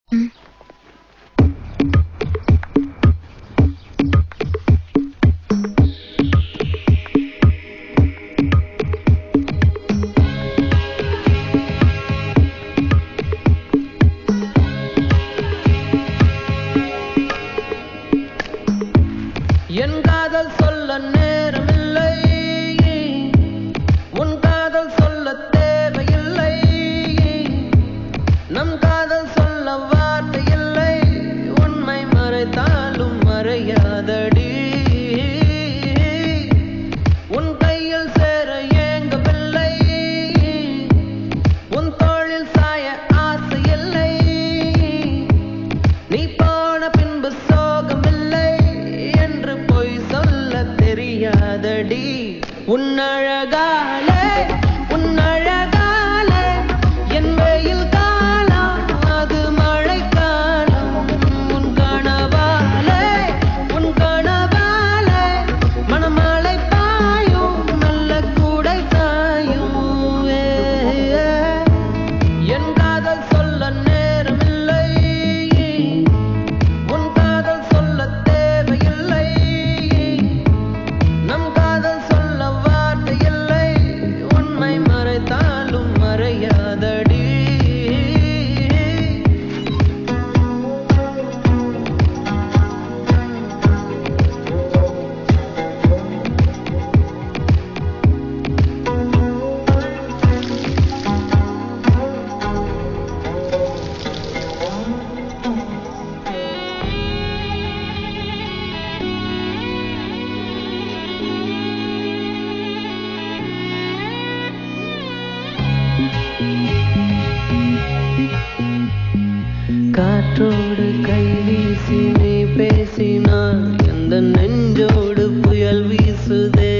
என் காதல் சொல்ல நேரமில்லை, உன் காதல் சொல்ல தேவையில்லை, நம் காதல் சொல்ல வார்த்தை இல்லை, உண்மை மறைத்தாலும் மறையாதடி, உன் கையில் சேர ஏங்கவில்லை, உன் தோளில் சாய ஆசை இல்லை, நீ போன பின்பு சோகமில்லை என்று பொய் சொல்ல தெரியாதடி, உன் அழகாலே என் வெயில் காலம் அது மழை காலம், உன் கனவாலே மணமழை பாயும் நல்ல கூடை சாயும், என் காதல் சொல்ல நேரமில்லை, உன் காதல் சொல்ல தேவையில்லை, நம் காதல் சொல்ல வார்த்தை இல்லை, உண்மை மறைத்தாலும் மறையாதடி. காற்றோடு கை வீசி நீ பேசினான், எந்த நெஞ்சோடு புயல் வீசுதே,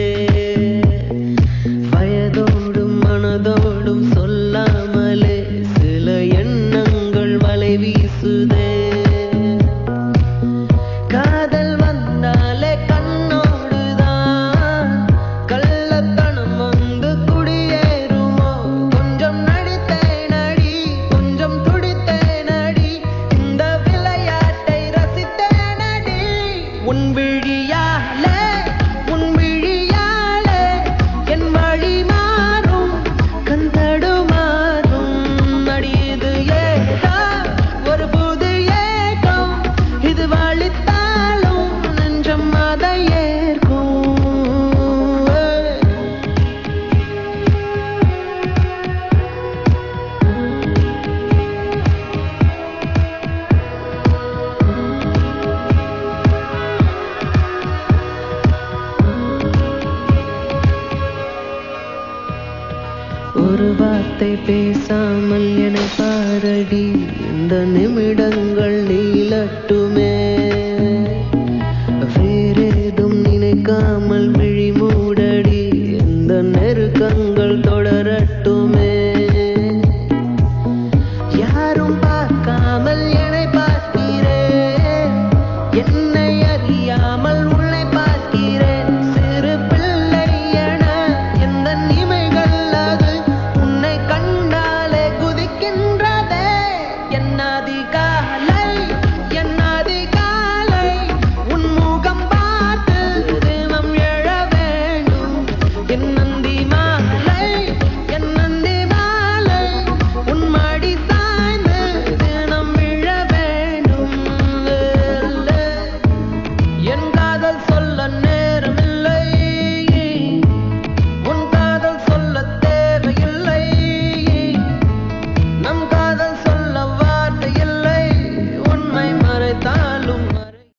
வயதோடும் மனதோடும் சொல்லாமலே சில எண்ணங்கள் வலை வீசுதே, காதல் வந்தாலே கண்ணோடுதான் கள்ளத்தனம் வந்து குடியேறுமோ, கொஞ்சம் நடித்தேனடி கொஞ்சம் துடித்தேனடி, இந்த விளையாட்டை ரசித்தேனடி, உன் விழியாலே என் வழி மாறும் கண் தடுமாறும், அடி இது ஏதோ ஒரு புது ஏக்கம், இது வலித்தாலும் நெஞ்சம் அதை ஏற்கும். ஒரு வார்த்தை பேசாமல் என்னை பாரடி, இந்த நிமிடங்கள் நீளட்டுமே, வேறேதும் நினைக்காமல்